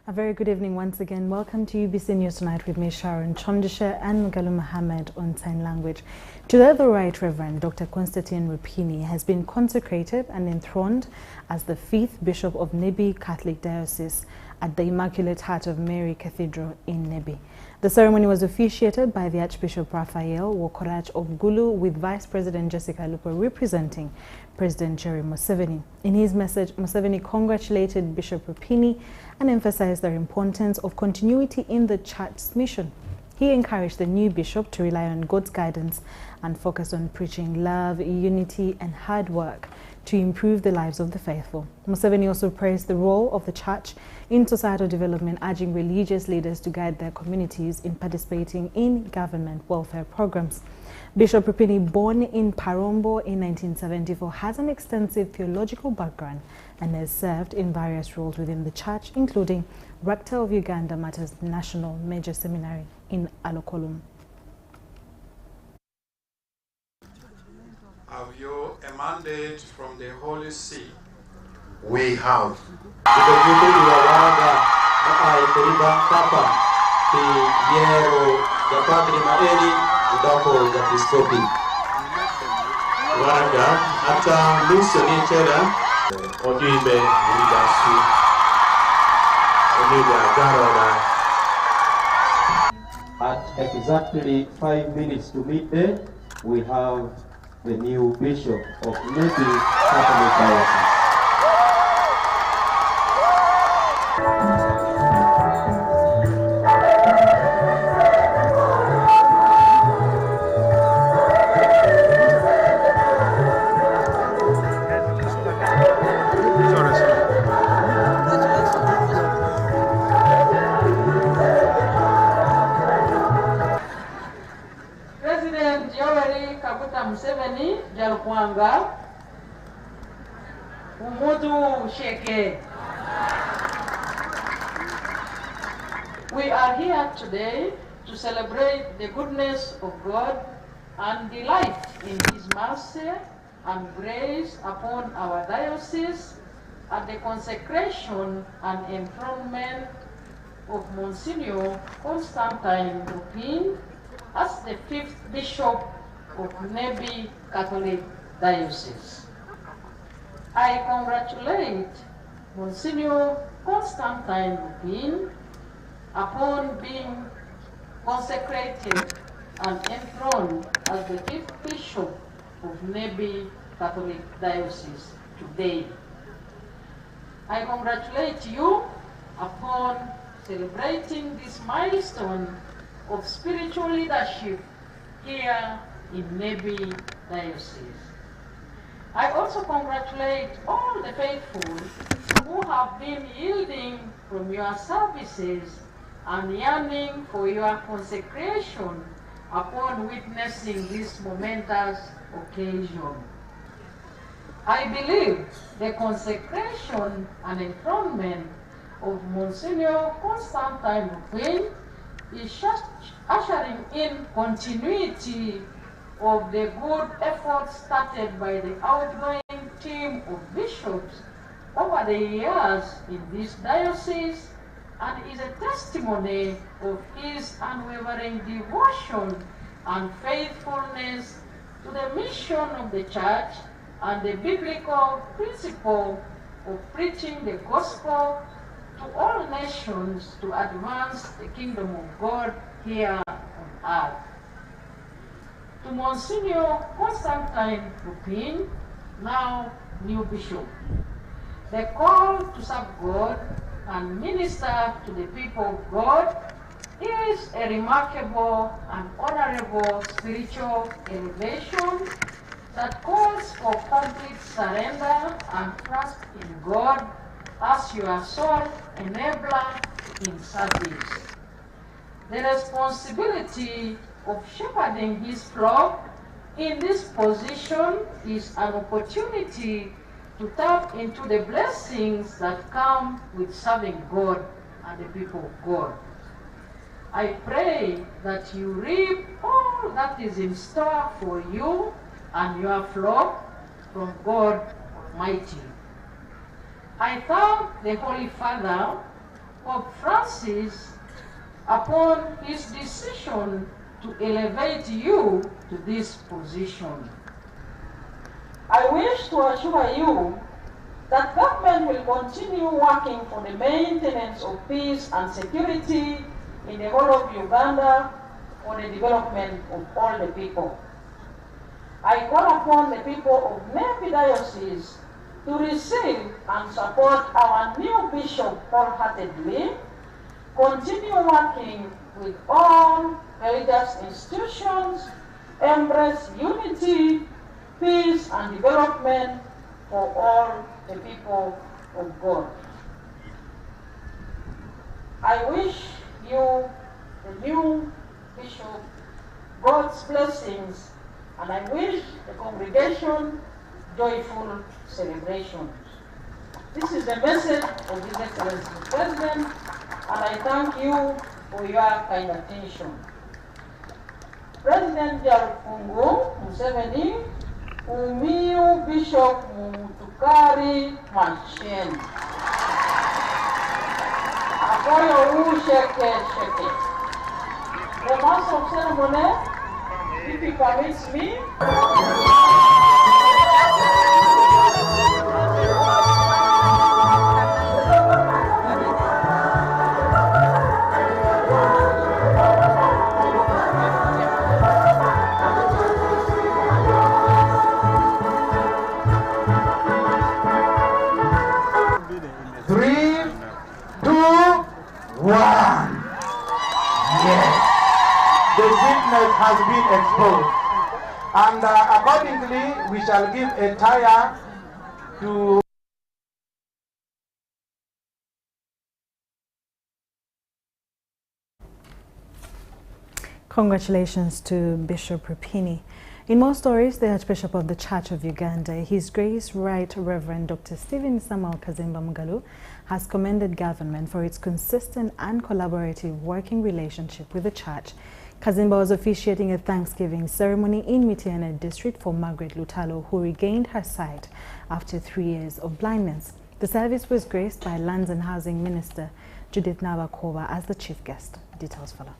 A very good evening once again. Welcome to UBC News Tonight with me, Sharon Chondisha and Mugalu Mohammed on sign language. To the other right, Reverend Dr. Constantine Rini has been consecrated and enthroned as the 5th Bishop of Nebi Catholic Diocese at the Immaculate Heart of Mary Cathedral in Nebi. The ceremony was officiated by the Archbishop Raphael Wokorach of Gulu with Vice President Jessica Lupo representing President Jerry Museveni. In his message, Museveni congratulated Bishop Rini and emphasized the importance of continuity in the Church's mission. He encouraged the new bishop to rely on God's guidance and focus on preaching love, unity, and hard work to improve the lives of the faithful. Museveni also praised the role of the Church in societal development, urging religious leaders to guide their communities in participating in government welfare programs. Bishop Rini, born in Parombo in 1974, has an extensive theological background and has served in various roles within the Church, including Rector of Uganda Matters National Major Seminary in Alokolum. Have you a mandate from the Holy See? We have. At exactly 5 minutes to midday, we have the new Bishop of Nebi Catholic Diocese. Museveni Jalkwanga Umudu Sheke. We are here today to celebrate the goodness of God and delight in His mercy and grace upon our diocese at the consecration and enthronement of Monsignor Constantine Rini as the 5th Bishop of Nebi Catholic Diocese. I congratulate Monsignor Constantine Rini upon being consecrated and enthroned as the 5th Bishop of Nebi Catholic Diocese today. I congratulate you upon celebrating this milestone of spiritual leadership here in Nebi Diocese. I also congratulate all the faithful who have been yielding from your services and yearning for your consecration upon witnessing this momentous occasion. I believe the consecration and enthronement of Monsignor Constantine Rini is ushering in continuity of the good efforts started by the outgoing team of bishops over the years in this diocese, and is a testimony of his unwavering devotion and faithfulness to the mission of the Church and the biblical principle of preaching the gospel to all nations to advance the kingdom of God here on earth. To Monsignor Constantine Rini, now new bishop, the call to serve God and minister to the people of God is a remarkable and honorable spiritual elevation that calls for complete surrender and trust in God as your sole enabler in service. The responsibility of shepherding His flock in this position is an opportunity to tap into the blessings that come with serving God and the people of God. I pray that you reap all that is in store for you and your flock from God Almighty. I thank the Holy Father Pope Francis upon his decision to elevate you to this position. I wish to assure you that government will continue working for the maintenance of peace and security in the whole of Uganda for the development of all the people. I call upon the people of Nepi Diocese to receive and support our new bishop wholeheartedly, continue working with all religious institutions, embrace unity, peace and development for all the people of God. I wish you, the new bishop, God's blessings, and I wish the congregation joyful celebrations. This is the message of His Excellency the President, and I thank you for your kind attention. President Jarufungu Museveni, Umiu Bishop Mutukari Manchen. Akoyo U Sheke Sheke. The master of ceremony, if he permits me. Has been exposed, and accordingly we shall give a tire to Congratulations to Bishop Rapini. In more stories, the Archbishop of the Church of Uganda, His Grace Right Reverend Dr. Stephen Samuel Kazimba Mugalu, has commended government for its consistent and collaborative working relationship with the Church. Kazimba was officiating a Thanksgiving ceremony in Mityana district for Margaret Lutalo, who regained her sight after 3 years of blindness. The service was graced by Lands and Housing Minister Judith Nabakova as the chief guest. Details follow.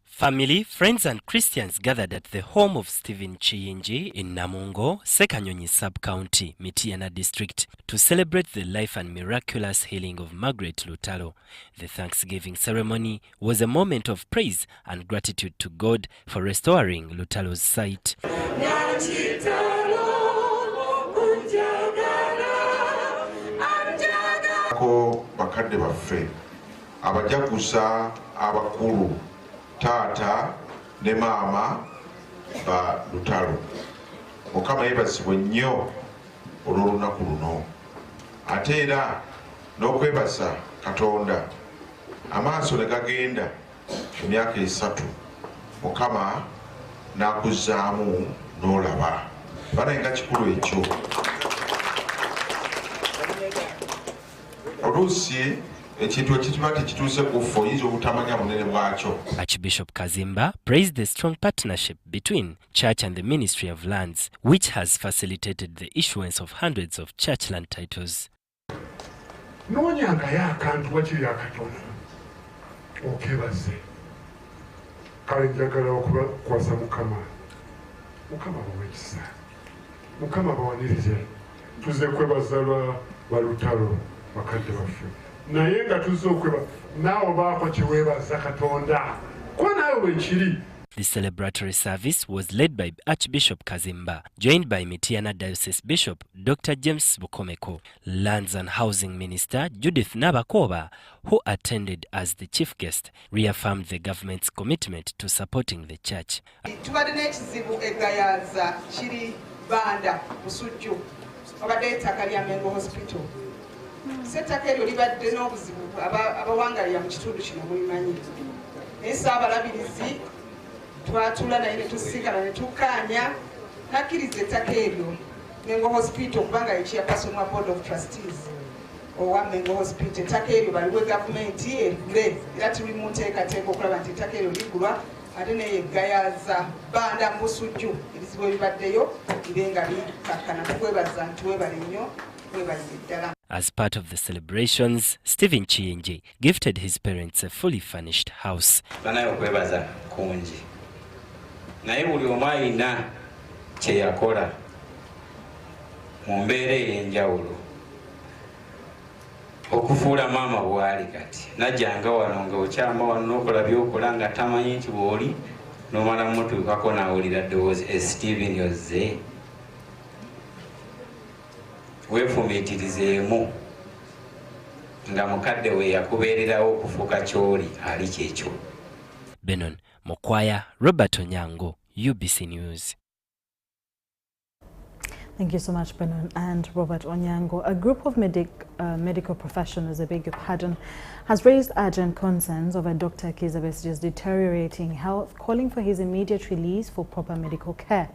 Family, friends and Christians gathered at the home of Stephen Chiyinji in Namungo, Sekanyonyi Sub-County, Mityana District, to celebrate the life and miraculous healing of Margaret Lutalo. The Thanksgiving ceremony was a moment of praise and gratitude to God for restoring Lutalo's sight. Bakadde baffe abajaguza abakulu Tata ne maama ba Lutalo. Mukama yebazibwe nnyo olw'olunaku luno. Ate era n'okwebasa Katonda amaaso ne gagenda emyaka 3. Mukama n'akuzaamu n'olaba. Banenga kikulu ekyo. Oluusi Archbishop Kazimba praised the strong partnership between Church and the Ministry of Lands, which has facilitated the issuance of hundreds of church land titles. naye nga tuzokweba nawo baako kiweebaza Katonda ko nawe kiri. The celebratory service was led by Archbishop Kazimba, joined by Mityana Diocese Bishop Dr. James Bukomeko, Lands and Housing Minister Judith Nabakova, who attended as the chief guest, reaffirmed the government's commitment to supporting the church. Tubadde n'ekizibu egayaza kiri Banda Busujju obadde ettaka lya Mengo Hospital. Settaka eryo libadde n'obuzibu abawangalira mu kitundu kino mulimanyi. Naye Ssaabalabirizi twatula naye ne tusigala ne tukkaanya nakkiriza ettaka eryo Mengo Hospital kubanga ye chairperson wa Board of Trustees owa Mengo Hospital. Ettaka eryo baliwe gavumenti erigule era tuli mu nteekateeka okulaba nti ettaka eryo ligulwa ate neyegayaza banda mu Busujju ebizibu ebibaddeyo bibe nga bikakkana. Tukwebaza nti weebale nnyo, weebalire ddala. As part of the celebrations, Stephen Chiyinji gifted his parents a fully furnished house. Banayo kwebaza kungi. Naye buli omu alina kye yakola mu mbeera ey'enjawulo okufuula maama bw'ali kati. Najjanga wano nga okyama wano n'okola by'okola nga tamanyi nti bw'oli n'omala mutuukako n'awulira ddoboozi Stephen yozze. Weefumiitirizeemu nga mukadde we yakubeererawo okufuuka ky'oli ali kyekyo. Benon Mokwaya, Robert Onyango, UBC News. Thank you so much, Benon and Robert Onyango. A group of medical professionals, I beg your pardon, has raised urgent concerns over Dr. Kizza Besigye's deteriorating health, calling for his immediate release for proper medical care.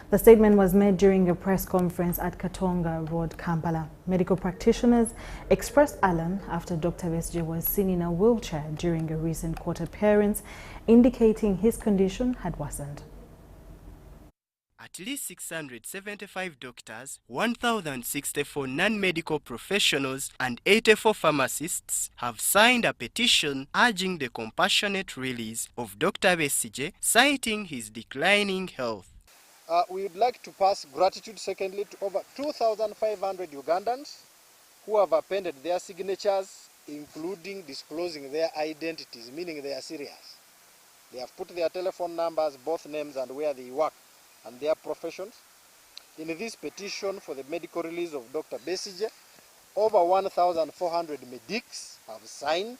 The statement was made during a press conference at Katonga Road, Kampala. Medical practitioners expressed alarm after Dr. Besigye was seen in a wheelchair during a recent court appearance, indicating his condition had worsened. At least 675 doctors, 1,064 non-medical professionals and 84 pharmacists have signed a petition urging the compassionate release of Dr. Besigye, citing his declining health. We would like to pass gratitude, secondly, to over 2,500 Ugandans who have appended their signatures, including disclosing their identities, meaning they are serious. They have put their telephone numbers, both names and where they work, and their professions. In this petition for the medical release of Dr. Besigye, over 1,400 medics have signed,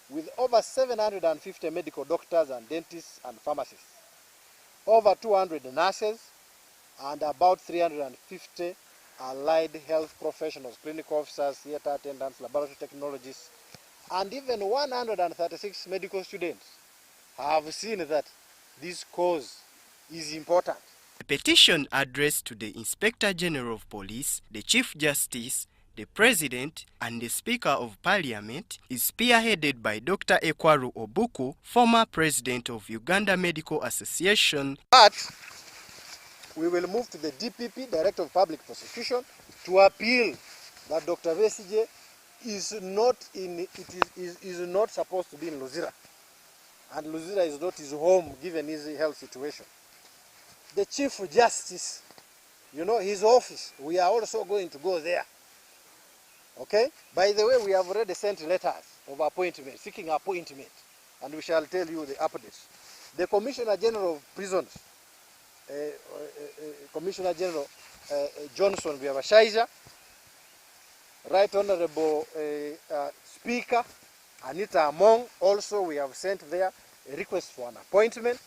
with over 750 medical doctors and dentists and pharmacists, over 200 nurses, and about 350 allied health professionals, clinical officers, theatre attendants, laboratory technologists, and even 136 medical students have seen that this cause is important. The petition addressed to the Inspector General of Police, the Chief Justice, the President, and the Speaker of Parliament is spearheaded by Dr. Ekwaru Obuku, former President of Uganda Medical Association. But we will move to the DPP, Director of Public Prosecution, to appeal that Dr. Besigye is not supposed to be in Luzira, and Luzira is not his home given his health situation. The Chief Justice, his office, we are also going to go there. Okay? By the way, we have already sent letters of appointment, seeking appointment, and we shall tell you the updates. The Commissioner General of Prisons, Commissioner General Johnson Byabashaiza, Right Honorable Speaker Anita Among, also we have sent there a request for an appointment,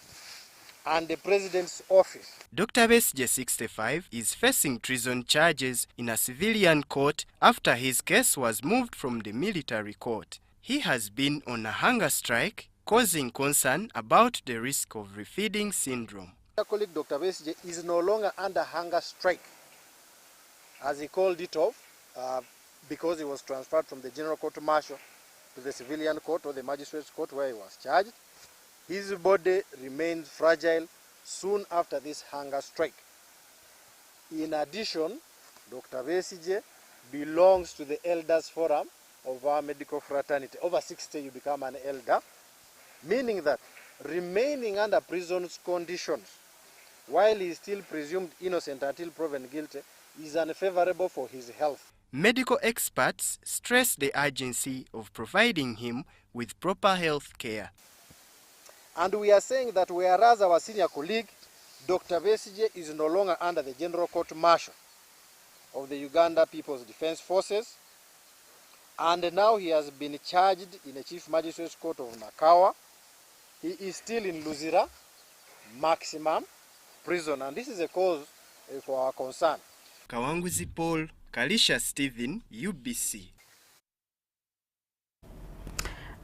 and the President's office. Dr. Besigye, 65, is facing treason charges in a civilian court after his case was moved from the military court. He has been on a hunger strike, causing concern about the risk of refeeding syndrome. Our colleague Dr. Besigye is no longer under hunger strike, as he called it off, because he was transferred from the General Court Martial to the civilian court or the magistrate's court where he was charged. His body remains fragile soon after this hunger strike. In addition, Dr. Besigye belongs to the Elders Forum of our medical fraternity. Over 60, you become an elder, meaning that remaining under prison's conditions while he is still presumed innocent until proven guilty is unfavorable for his health. Medical experts stress the urgency of providing him with proper health care. And we are saying that whereas our senior colleague, Dr. Besigye, is no longer under the General Court Martial of the Uganda People's Defense Forces, and now he has been charged in a Chief Magistrate's Court of Nakawa, he is still in Luzira Maximum Prison, and this is a cause for our concern. Kawanguzi Paul, Kalisha Stephen, UBC.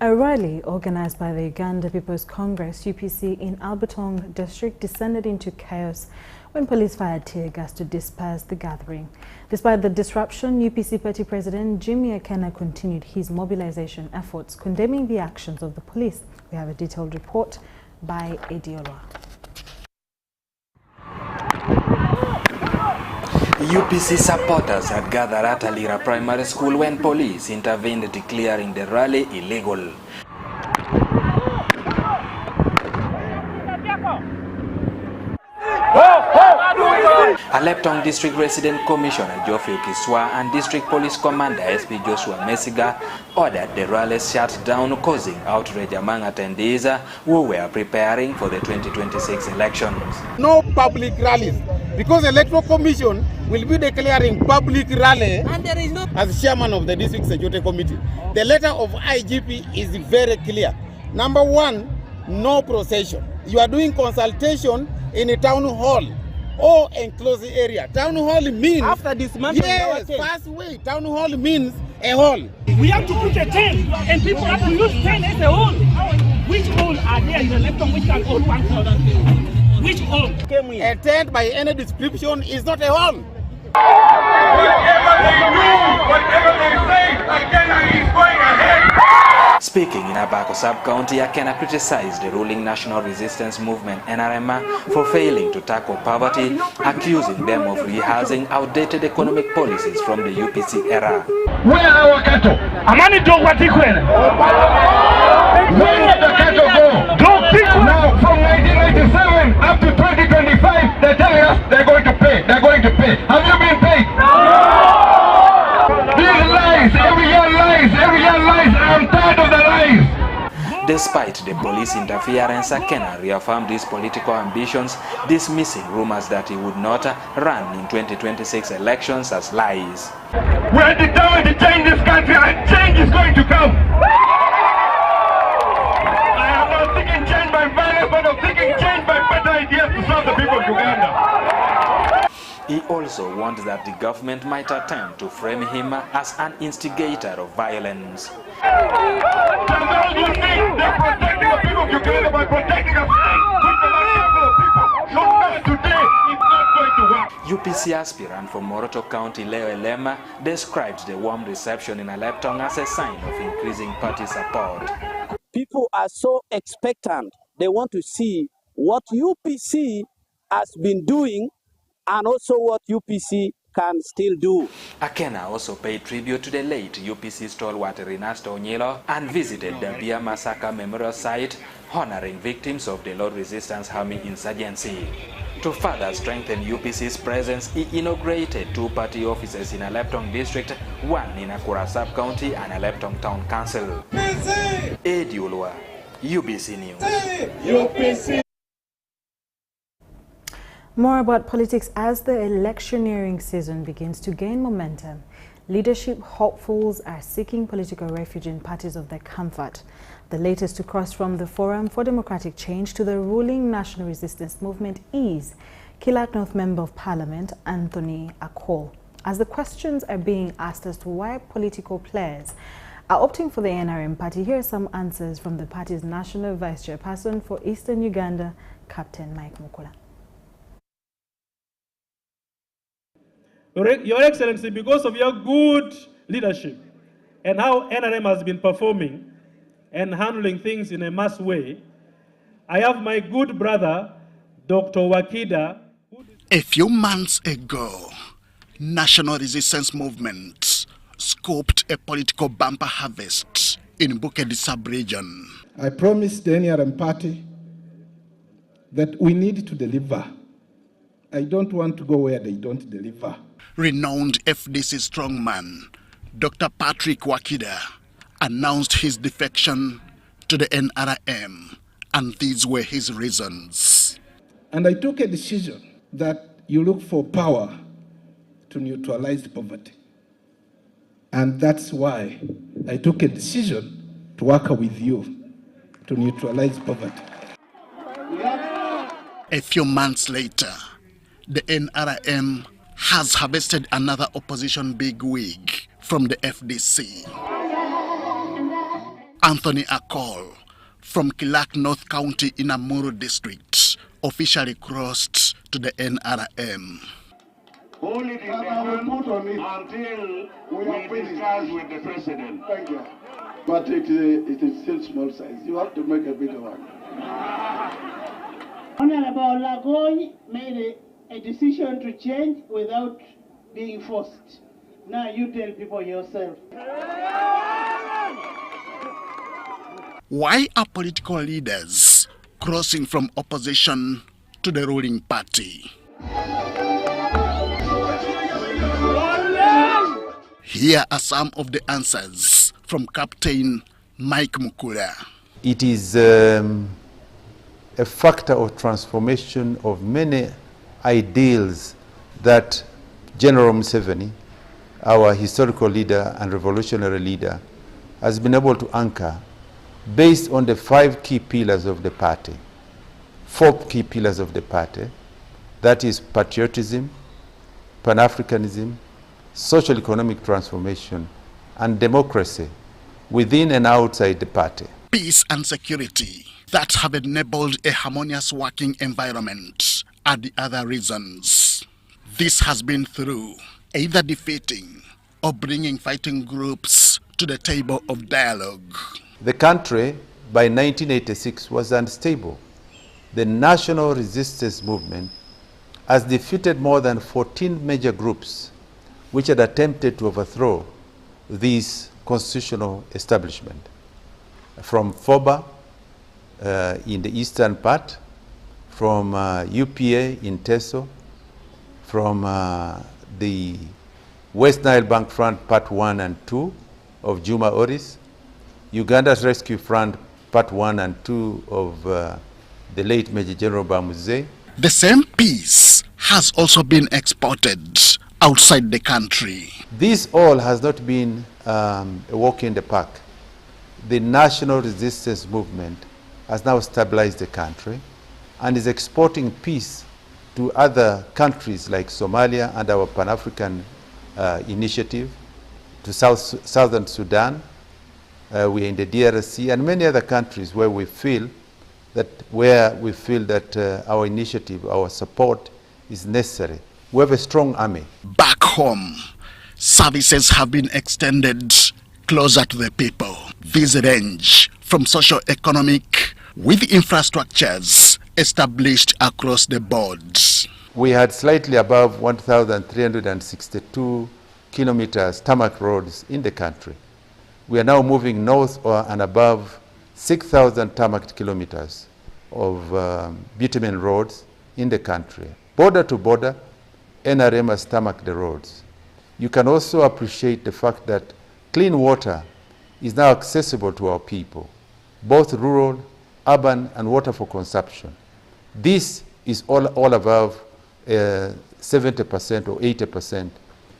A rally organized by the Uganda People's Congress, UPC, in Alebtong district descended into chaos when police fired tear gas to disperse the gathering. Despite the disruption, UPC Party President Jimmy Akena continued his mobilization efforts, condemning the actions of the police. We have a detailed report by Ediolwa. UPC supporters had gathered at Alira Primary School when police intervened, declaring the rally illegal. Alebtong District Resident Commissioner Geoffrey Kiswa and District Police Commander SP Joshua Besigye ordered the rally shut down, causing outrage among attendees who were preparing for the 2026 elections. No public rallies, because the Electoral Commission will be declaring public rally as chairman of the District Security Committee. The letter of IGP is very clear. Number one, no procession. You are doing consultation in a town hall or enclosed area. Town hall means after dismantling our tent. Fast way. Town hall means a hall. We have to put a tent, and people have to use tent as a hall. Which hall are there in the Alebtong which can hold 1,000 people? Which hall? A tent by any description is not a hall. Whatever they say, Akena is going ahead. Speaking in Abako Sub-County, Akena criticized the ruling National Resistance Movement NRM for failing to tackle poverty, accusing them of rehearsing outdated economic policies from the UPC era. Where are our cattle? Amani don't want to Where did the cattle go? Now, from 1997 up to 2025, they tell us they're going to pay. They're going to pay. Have you been paid? No! These lies, every year lies, every year lies. I'm tired of the lies. Despite the police interference, Akena reaffirmed his political ambitions, dismissing rumors that he would not run in 2026 elections as lies. We're determined to change this country, and change is going to come. I am not thinking change by violence, but I'm thinking change by better ideas to serve the people of Uganda. He also warned that the government might attempt to frame him as an instigator of violence. UPC aspirant from Moroto County, Leo Elema, described the warm reception in Alebtong as a sign of increasing party support. People are so expectant. They want to see what UPC has been doing and also what UPC can still do. Akena also paid tribute to the late UPC stalwart Rinasto Onyilo and visited the Bia Massacre Memorial Site, honoring victims of the Lord Resistance Army insurgency. To further strengthen UPC's presence, he inaugurated two party offices in Alebtong District, one in Akura Sub-County and Alebtong Town Council. Ediolwa, UBC News. UPC. More about politics as the electioneering season begins to gain momentum. Leadership hopefuls are seeking political refuge in parties of their comfort. The latest to cross from the Forum for Democratic Change to the ruling National Resistance Movement is Kilak North Member of Parliament Anthony Akol. As the questions are being asked as to why political players are opting for the NRM party, here are some answers from the party's National Vice Chairperson for Eastern Uganda, Captain Mike Mukula. Your Excellency, because of your good leadership and how NRM has been performing and handling things in a mass way, I have my good brother, Dr. Wakida. A few months ago, National Resistance Movement scoped a political bumper harvest in Busoga sub-region. I promised the NRM party that we need to deliver. I don't want to go where they don't deliver. Renowned FDC strongman, Dr. Patrick Wakida, announced his defection to the NRM, and these were his reasons. And I took a decision that you look for power to neutralize poverty. And that's why I took a decision to work with you to neutralize poverty. A few months later, the NRM has harvested another opposition bigwig from the FDC. Anthony Akol from Kilak North County in Amuru District officially crossed to the NRM. Only the put on it until we discuss with the president. Thank you. But it is still small size. You have to make a bigger one. Honorable Lagoy made a decision to change without being forced. Now you tell people yourself. Why are political leaders crossing from opposition to the ruling party? Here are some of the answers from Captain Mike Mukula. It is a factor of transformation of many ideals that General Museveni, our historical leader and revolutionary leader, has been able to anchor based on the 5 key pillars of the party, 4 key pillars of the party, that is patriotism, Pan-Africanism, social economic transformation, and democracy within and outside the party. Peace and security that have enabled a harmonious working environment are the other reasons. This has been through either defeating or bringing fighting groups to the table of dialogue. The country by 1986 was unstable. The national resistance movement has defeated more than 14 major groups which had attempted to overthrow this constitutional establishment. From FOBA in the eastern part, from UPA in Teso, from the West Nile Bank Front Part 1 and 2 of Juma Oris, Uganda's Rescue Front Part 1 and 2 of the late Major General Bamuze. The same peace has also been exported outside the country. This all has not been a walk in the park. The national resistance movement has now stabilized the country and is exporting peace to other countries like Somalia and our Pan-African initiative, to Southern Sudan. We are in the DRC and many other countries where we feel that our initiative, our support is necessary. We have a strong army. Back home, services have been extended closer to the people. These range from socio-economic with infrastructures established across the board. We had slightly above 1,362 kilometers tarmac roads in the country. We are now moving north and above 6,000 tarmac kilometers of bitumen roads in the country. Border to border, NRM has tarmac the roads. You can also appreciate the fact that clean water is now accessible to our people, both rural, urban, and water for consumption. This is all above 70% or 80%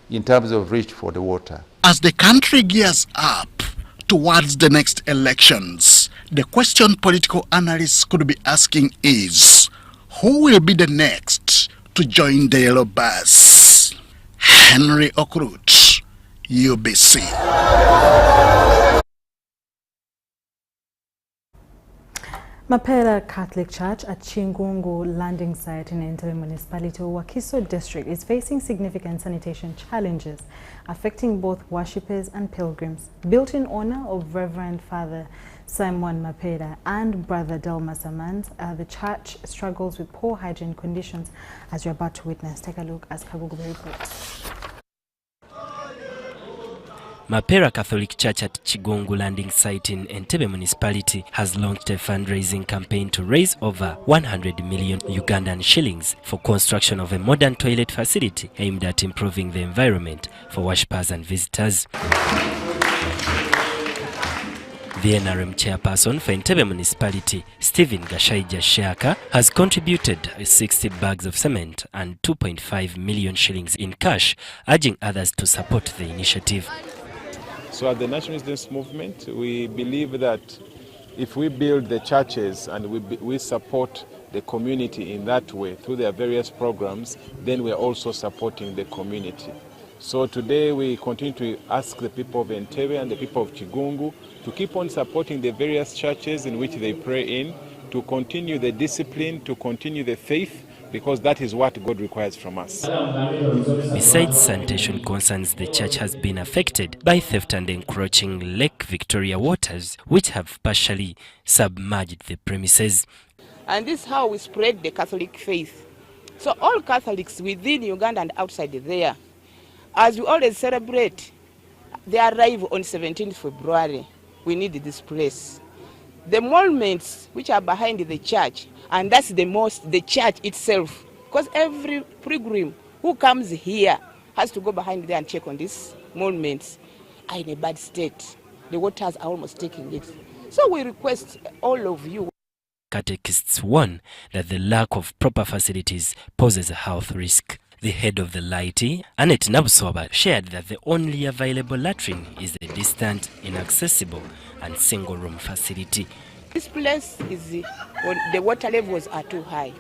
in terms of reach for the water. As the country gears up towards the next elections, the question political analysts could be asking is, who will be the next to join the yellow bus? Henry Okrut, UBC. Mapera Catholic Church at Chingungu landing site in Entebbe Municipality, Wakiso District, is facing significant sanitation challenges affecting both worshippers and pilgrims. Built in honor of Reverend Father Simon Mapera and Brother Delma Samans, the church struggles with poor hygiene conditions, as you're about to witness. Take a look as Kagugu reports. Mapera Catholic Church at Chigungu landing site in Entebbe Municipality has launched a fundraising campaign to raise over 100 million Ugandan shillings for construction of a modern toilet facility aimed at improving the environment for worshippers and visitors. The NRM chairperson for Entebbe Municipality, Stephen Gashaija Sheaka, has contributed 60 bags of cement and 2.5 million shillings in cash, urging others to support the initiative. So at the National Resistance Movement, we believe that if we build the churches and we support the community in that way through their various programs, then we are also supporting the community. So today we continue to ask the people of Entebbe and the people of Chigungu to keep on supporting the various churches in which they pray in, to continue the discipline, to continue the faith, because that is what God requires from us. Besides sanitation concerns, the church has been affected by theft and encroaching Lake Victoria waters, which have partially submerged the premises. And this is how we spread the Catholic faith. So all Catholics within Uganda and outside there, as we always celebrate the arrival on 17th February, we need this place. The monuments which are behind the church, and that's the church itself, because every pilgrim who comes here has to go behind there and check on these monuments, are in a bad state. The waters are almost taking it. So we request all of you. Catechists warn that the lack of proper facilities poses a health risk. The head of the laity, Annette Nabusoba, shared that the only available latrine is a distant, inaccessible and single-room facility. This place is when the water levels are too high.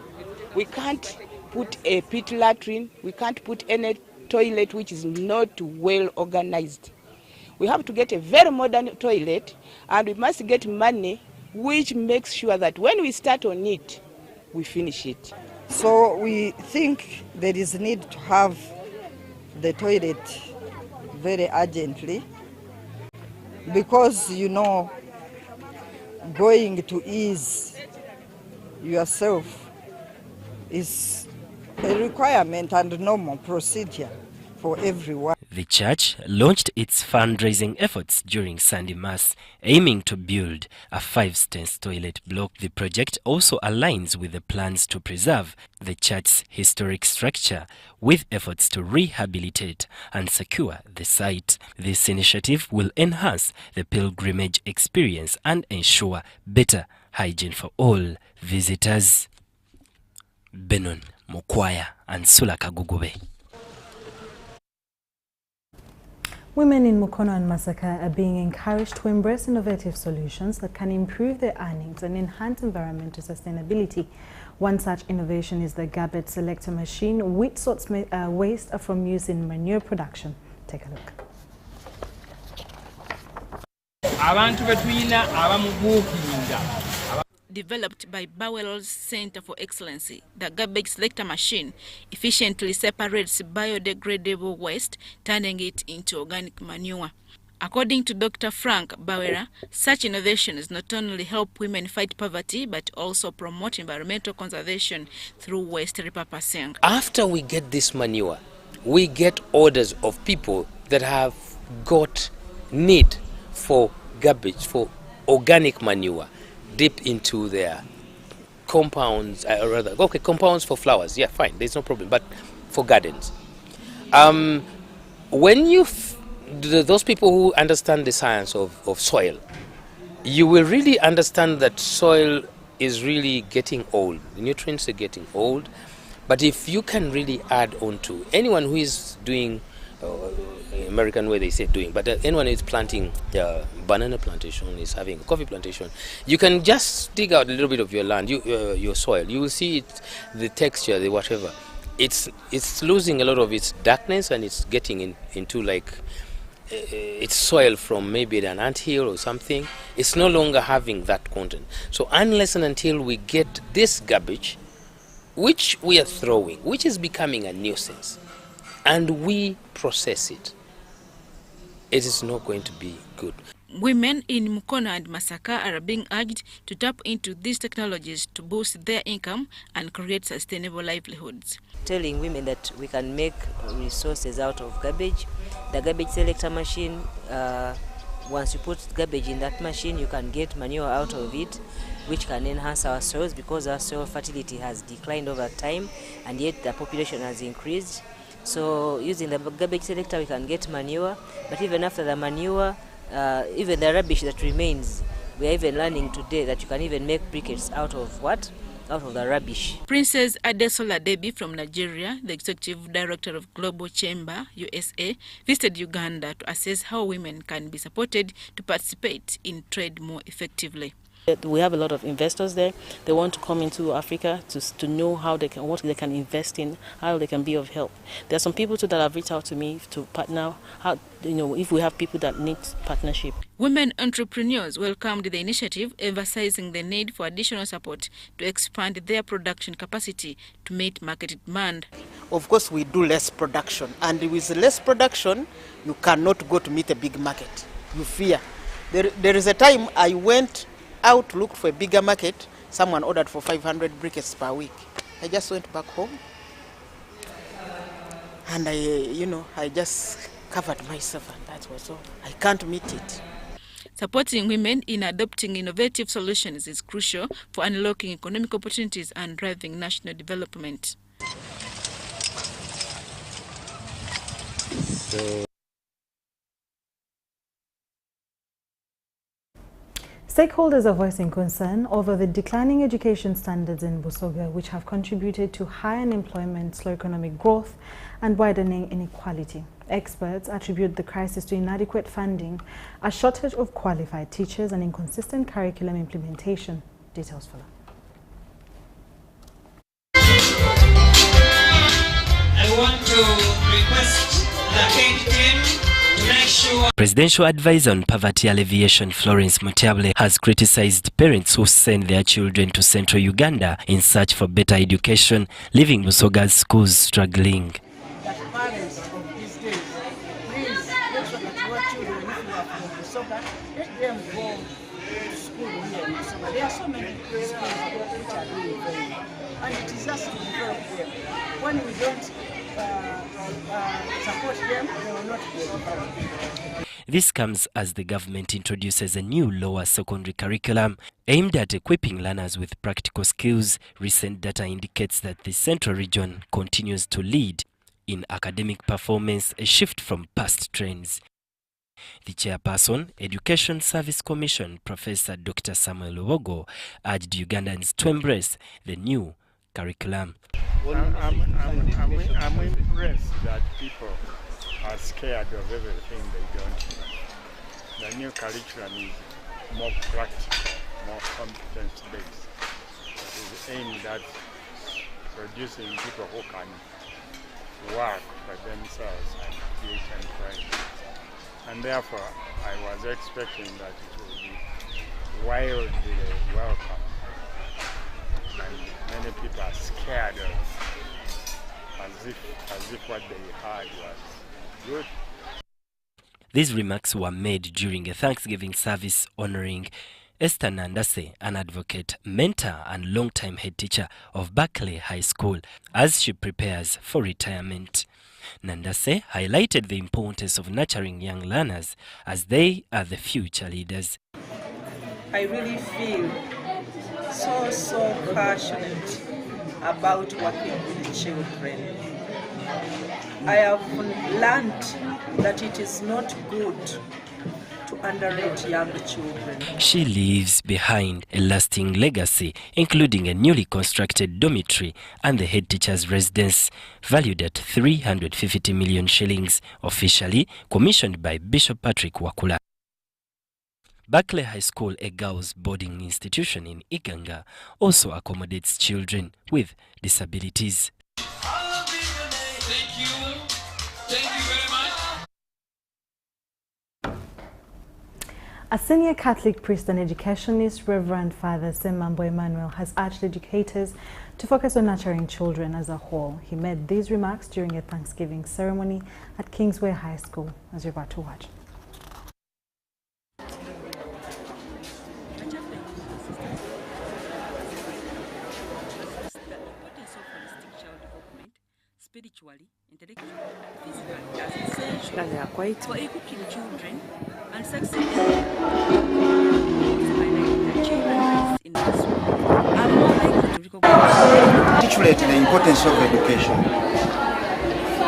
We can't put a pit latrine, we can't put any toilet which is not well organized. We have to get a very modern toilet, and we must get money which makes sure that when we start on it, we finish it. So we think there is a need to have the toilet very urgently, because, you know, going to ease yourself is a requirement and normal procedure for everyone. The church launched its fundraising efforts during Sunday Mass, aiming to build a 5-stance toilet block. The project also aligns with the plans to preserve the church's historic structure, with efforts to rehabilitate and secure the site. This initiative will enhance the pilgrimage experience and ensure better hygiene for all visitors. Benon Mukwaya and Sula Kagugube. Women in Mukono and Masaka are being encouraged to embrace innovative solutions that can improve their earnings and enhance environmental sustainability. One such innovation is the garbage selector machine, which sorts waste from use in manure production. Take a look. Developed by Bowell's Center for Excellency, the garbage selector machine efficiently separates biodegradable waste, turning it into organic manure. According to Dr. Frank Bauer, such innovations not only help women fight poverty, but also promote environmental conservation through waste repurposing. After we get this manure, we get orders of people that have got need for garbage, for organic manure, deep into their compounds, compounds for flowers, yeah, fine, there's no problem, but for gardens. When you, those people who understand the science of soil, you will really understand that soil is really getting old, the nutrients are getting old, but if you can really add on to anyone who is doing, American way they say doing, but anyone who is planting banana plantation, is having a coffee plantation, you can just dig out a little bit of your land, your soil. You will see it, the texture, the whatever. It's losing a lot of its darkness, and it's getting into like it's soil from maybe an anthill or something. It's no longer having that content. So unless and until we get this garbage, which we are throwing, which is becoming a nuisance, and we process it, it is not going to be good. Women in Mukono and Masaka are being urged to tap into these technologies to boost their income and create sustainable livelihoods. Telling women that we can make resources out of garbage. The garbage selector machine, once you put garbage in that machine, you can get manure out of it, which can enhance our soils, because our soil fertility has declined over time, and yet the population has increased. So using the garbage selector, we can get manure, but even after the manure, even the rubbish that remains, we are even learning today that you can even make briquettes out of what? Out of the rubbish. Princess Adesola Debbie from Nigeria, the Executive Director of Global Chamber, USA, visited Uganda to assess how women can be supported to participate in trade more effectively. We have a lot of investors there. They want to come into Africa to know how they can, what they can invest in, how they can be of help. There are some people too that have reached out to me to partner. How, if we have people that need partnership. Women entrepreneurs welcomed the initiative, emphasizing the need for additional support to expand their production capacity to meet market demand. Of course, we do less production, and with less production, you cannot go to meet a big market. You fear. There is a time I went out to look for a bigger market. Someone ordered for 500 briquettes per week. I just went back home, and I just covered myself, and that was all. I can't meet it. Supporting women in adopting innovative solutions is crucial for unlocking economic opportunities and driving national development. Stakeholders are voicing concern over the declining education standards in Busoga, which have contributed to high unemployment, slow economic growth, and widening inequality. Experts attribute the crisis to inadequate funding, a shortage of qualified teachers, and inconsistent curriculum implementation. Details follow. I want to request the head team to make sure. Presidential Advisor on Poverty Alleviation Florence Mutiable has criticized parents who send their children to central Uganda in search for better education, leaving Busoga's schools struggling. Parents of these days, please make sure that your children, if you are from Busoga, let them go to school here in Busoga. There are so many schools which are doing very well, and it is just to develop them. When we don't support them, they will not be able. This comes as the government introduces a new lower secondary curriculum aimed at equipping learners with practical skills. Recent data indicates that the central region continues to lead in academic performance, a shift from past trends. The chairperson, Education Service Commission, Professor Dr. Samuel Luogo, urged Ugandans to embrace the new curriculum. I'm impressed that people are scared of everything they don't know. The new curriculum is more practical, more competence-based. It is aimed at producing people who can work for themselves and create enterprise. And therefore, I was expecting that it would be wildly welcome. And many people are scared of, as if what they heard was good. These remarks were made during a Thanksgiving service honoring Esther Nandase, an advocate, mentor and long-time head teacher of Berkeley High School, as she prepares for retirement. Nandase highlighted the importance of nurturing young learners as they are the future leaders. I really feel so passionate about working with children. I have learned that it is not good to underrate young children. She leaves behind a lasting legacy, including a newly constructed dormitory and the head teacher's residence, valued at 350 million shillings, officially commissioned by Bishop Patrick Wakula. Berkeley High School, a girls' boarding institution in Iganga, also accommodates children with disabilities. Thank you. Thank you very much. A senior Catholic priest and educationist, Reverend Father Semambo Emmanuel, has urged educators to focus on nurturing children as a whole. He made these remarks during a Thanksgiving ceremony at Kingsway High School, as you're about to watch. Spiritually, intellectually, physically, as essential for equipping children and succeeding. Children in this are more likely to recognize. Articulate the importance of education.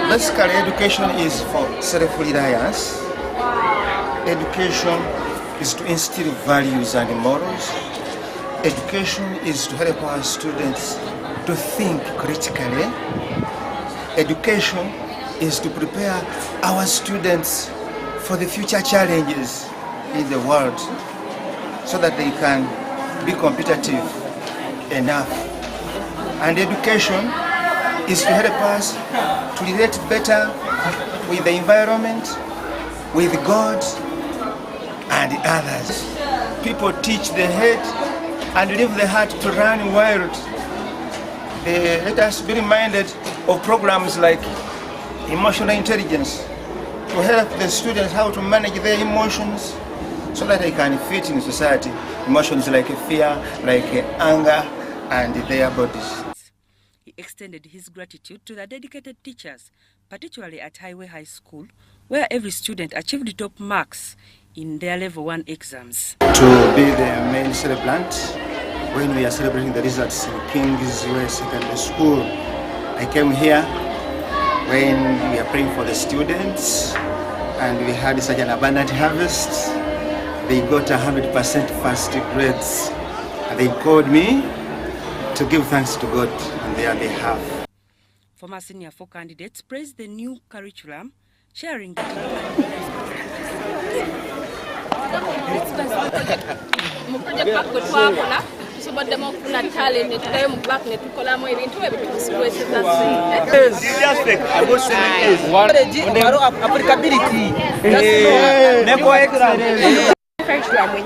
Basically, education is for self-reliance. Education is to instill values and morals. Education is to help our students to think critically. Education is to prepare our students for the future challenges in the world so that they can be competitive enough. And education is to help us to relate better with the environment, with God, and others. People teach the head and leave the heart to run wild. Let us be reminded of programs like emotional intelligence to help the students how to manage their emotions so that they can fit in society. Emotions like fear, like anger, and their bodies. He extended his gratitude to the dedicated teachers, particularly at Highway High School, where every student achieved top marks in their level 1 exams. To be the main celebrant when we are celebrating the results in Kingsway Secondary School, I came here when we are praying for the students and we had such an abundant harvest. They got 100% first grades and they called me to give thanks to God on their behalf. Former Senior 4 candidates praised the new curriculum, sharing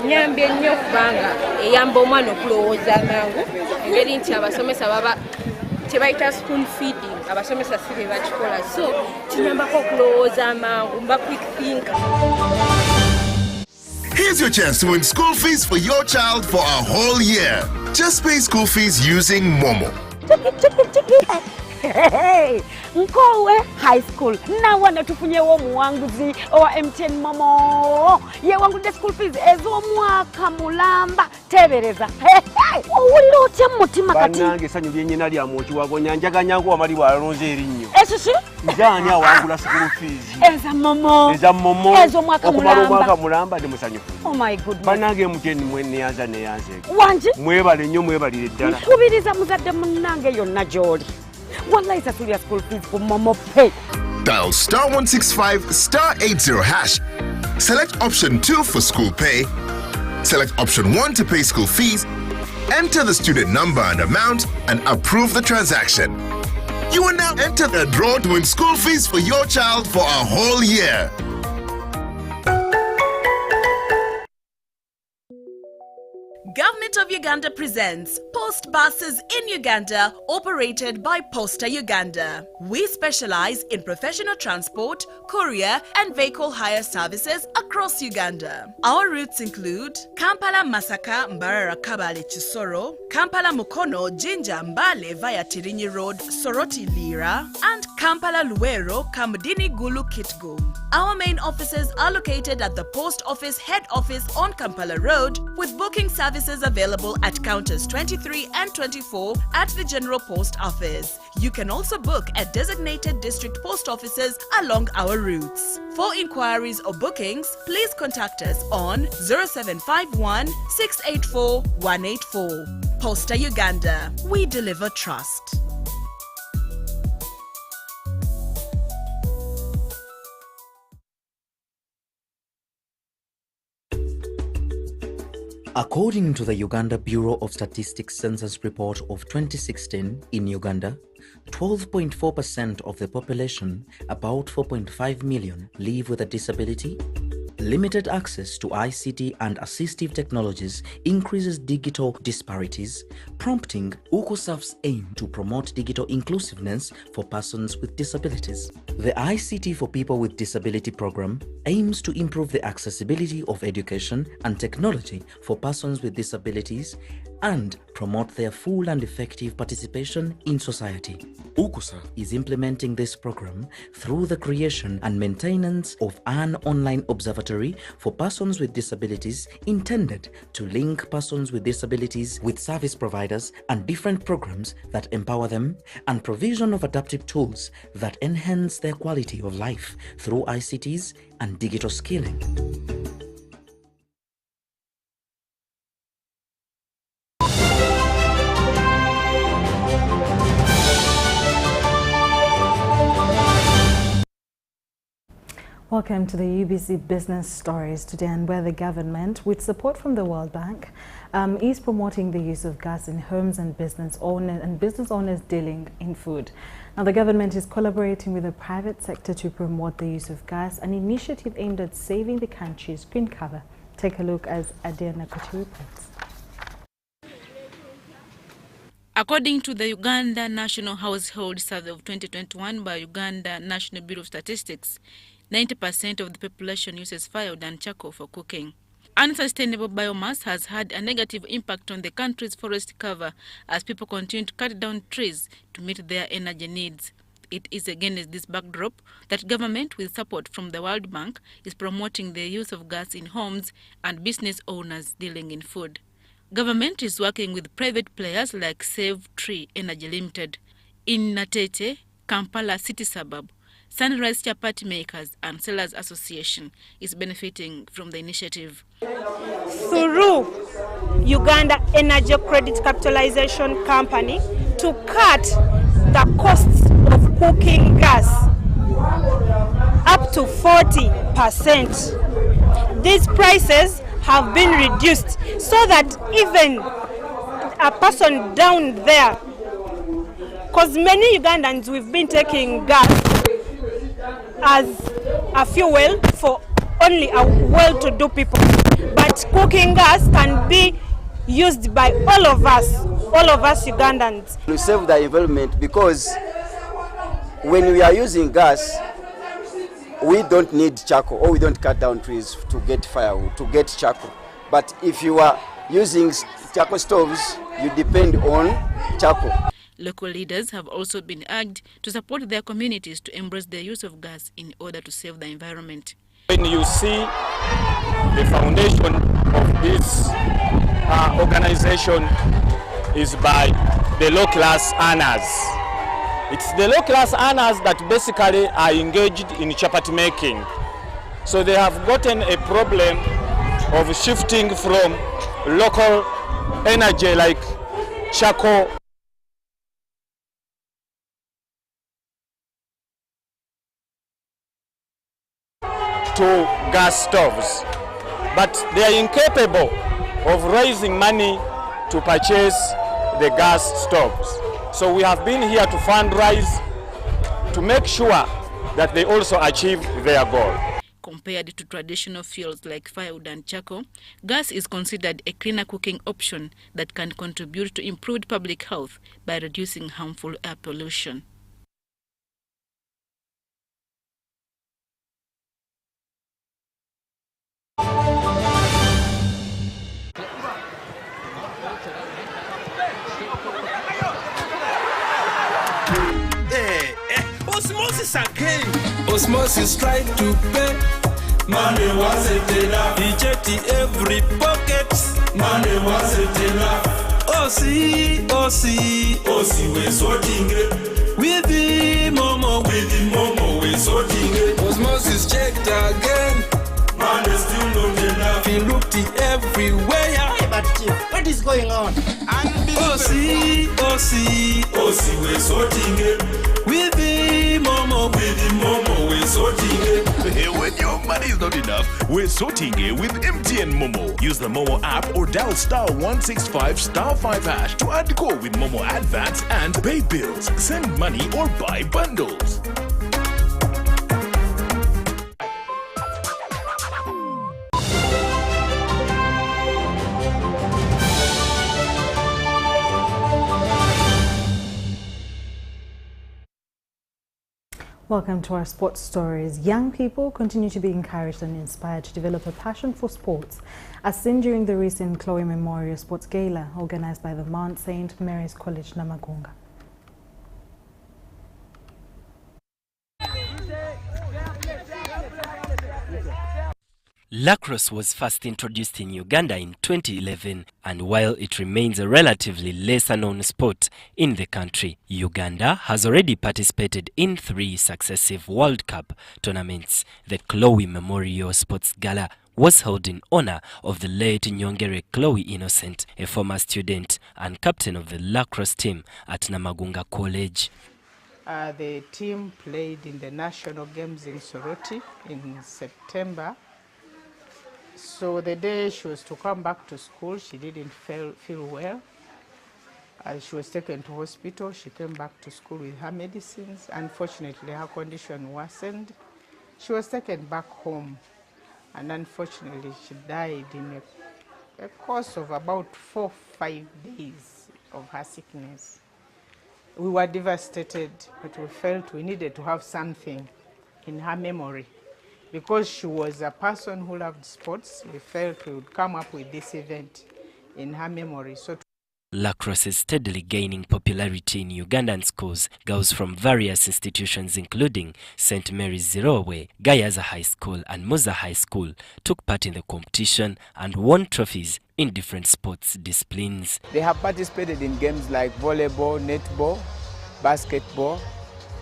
Nyambye nnyo kubanga eyamba omwana okulowooza amangu engeri nti abasomesa baba kyebayita spoon feeding abasomesa si be bakikola so kinyambako okulowooza amangu mba quick thinker. Here's your chance to win school fees for your child for a whole year. Just pay school fees using Momo. Nkowe High School na wana tufunye wo muwanguzi owa MTN Momo ye wangu de school fees ezo mwaka mulamba tebereza owulira otya mutima kati banange sanyu byennyina lya mochi wago nyanjaga wa mali wa lonze erinyo esisi njani awangula school fees eza momo ezo mwaka mulamba de musanyu. Oh my goodness banange MTN mwene yaza wanji mwebale nnyo mwebalire ddala kubiriza muzadde munange yonna joli. Wallahi sasulia school fees for Momo Pay. Dial *165 *80 hash. Select option 2 for school pay. Select option 1 to pay school fees. Enter the student number and amount and approve the transaction. You will now enter the draw to win school fees for your child for a whole year. Government of Uganda presents Post Buses in Uganda, operated by Posta Uganda. We specialize in professional transport, courier, and vehicle hire services across Uganda. Our routes include Kampala Masaka Mbarara Kabale Chisoro, Kampala Mukono Jinja Mbale via Tirinyi Road Soroti Lira, and Kampala Luwero Kamudini Gulu Kitgum. Our main offices are located at the Post Office Head Office on Kampala Road, with booking services available at counters 23 and 24 at the General Post Office. You can also book at designated district post offices along our routes. For inquiries or bookings, please contact us on 0751 684 184. Posta Uganda. We deliver trust. According to the Uganda Bureau of Statistics Census Report of 2016, in Uganda, 12.4% of the population, about 4.5 million, live with a disability. Limited access to ICT and assistive technologies increases digital disparities, prompting UCOSAF's aim to promote digital inclusiveness for persons with disabilities. The ICT for People with Disability program aims to improve the accessibility of education and technology for persons with disabilities and promote their full and effective participation in society. UCOSA is implementing this program through the creation and maintenance of an online observatory for persons with disabilities intended to link persons with disabilities with service providers and different programs that empower them, and provision of adaptive tools that enhance their quality of life through ICTs and digital skilling. Welcome to the UBC Business Stories today, and where the government, with support from the World Bank, is promoting the use of gas in homes and business owners dealing in food. Now, the government is collaborating with the private sector to promote the use of gas, an initiative aimed at saving the country's green cover. Take a look as Adiana Kuti reports. According to the Uganda National Household Survey of 2021 by Uganda National Bureau of Statistics, 90% of the population uses firewood and charcoal for cooking. Unsustainable biomass has had a negative impact on the country's forest cover as people continue to cut down trees to meet their energy needs. It is against this backdrop that government, with support from the World Bank, is promoting the use of gas in homes and business owners dealing in food. Government is working with private players like Save Tree Energy Limited. In Natete, Kampala city suburb, Sunrise Chapati Makers and Sellers Association is benefiting from the initiative. Through Uganda Energy Credit Capitalization Company to cut the costs of cooking gas up to 40%. These prices have been reduced so that even a person down there, because many Ugandans, we've been taking gas as a fuel for only a well-to-do people, but cooking gas can be used by all of us Ugandans. We save the environment because when we are using gas, we don't need charcoal, or we don't cut down trees to get firewood, to get charcoal. But if you are using charcoal stoves, you depend on charcoal. Local leaders have also been urged to support their communities to embrace the use of gas in order to save the environment. When you see the foundation of this organization is by the low-class earners. It's the low-class earners that basically are engaged in chapati making. So they have gotten a problem of shifting from local energy like charcoal to gas stoves, but they are incapable of raising money to purchase the gas stoves. So we have been here to fundraise to make sure that they also achieve their goal. Compared to traditional fuels like firewood and charcoal, gas is considered a cleaner cooking option that can contribute to improved public health by reducing harmful air pollution. Osmosis again. Osmosis tried to pay. Money wasn't enough. He checked every pocket. Money wasn't enough. Osi, we're sorting it. With the momo, we're sorting it. Osmosis checked again. Money still not enough. He looked everywhere. Hey, but what is going on? Osi, we're sorting it. With the momo, we're sorting it. When your money is not enough, we're sorting it with MTN Momo. Use the Momo app or dial *165*5# to add call with Momo Advance and pay bills, send money or buy bundles. Welcome to our sports stories. Young people continue to be encouraged and inspired to develop a passion for sports, as seen during the recent Chloe Memorial Sports Gala organized by the Mount St. Mary's College, Namagunga. Lacrosse was first introduced in Uganda in 2011, and while it remains a relatively lesser-known sport in the country, Uganda has already participated in 3 successive World Cup tournaments. The Chloe Memorial Sports Gala was held in honor of the late Nyongere Chloe Innocent, a former student and captain of the lacrosse team at Namagunga College. The team played in the national games in Soroti in September. So the day she was to come back to school, she didn't feel well. She was taken to hospital. She came back to school with her medicines. Unfortunately, her condition worsened. She was taken back home, and unfortunately, she died in a course of about 4-5 days of her sickness. We were devastated, but we felt we needed to have something in her memory. Because she was a person who loved sports, we felt we would come up with this event in her memory. So lacrosse is steadily gaining popularity in Ugandan schools. Girls from various institutions including St. Mary's Zirowe, Gayaza High School and Muza High School took part in the competition and won trophies in different sports disciplines. They have participated in games like volleyball, netball, basketball,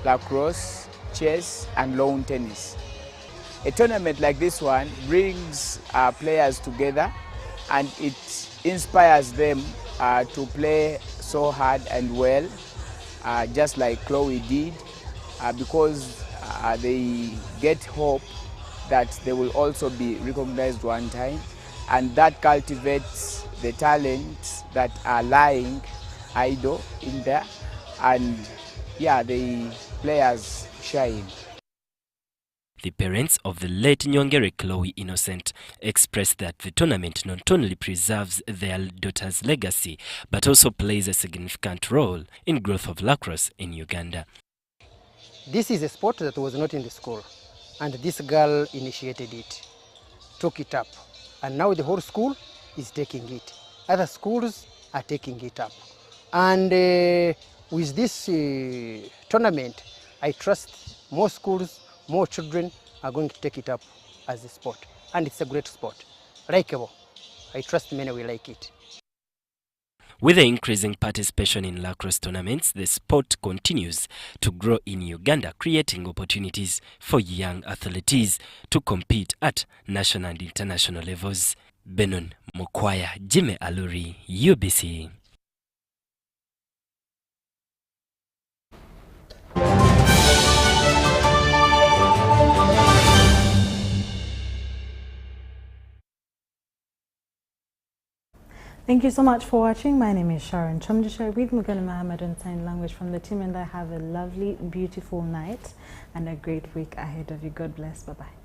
lacrosse, chess and lawn tennis. A tournament like this one brings players together and it inspires them to play so hard and well, just like Chloe did, because they get hope that they will also be recognized one time, and that cultivates the talents that are lying idle in there, and yeah, the players shine. The parents of the late Nyongere Chloe Innocent expressed that the tournament not only preserves their daughter's legacy, but also plays a significant role in growth of lacrosse in Uganda. This is a sport that was not in the school, and this girl initiated it, took it up, and now the whole school is taking it. Other schools are taking it up. And with this tournament, I trust more schools, more children are going to take it up as a sport. And it's a great sport. Likeable. I trust many will like it. With the increasing participation in lacrosse tournaments, the sport continues to grow in Uganda, creating opportunities for young athletes to compete at national and international levels. Benon Mukwaya, Jimmy Aluri, UBC. Thank you so much for watching. My name is Sharon Chomdisha with Mugana Mohammed on Sign Language from the team, and I have a lovely, beautiful night and a great week ahead of you. God bless. Bye-bye.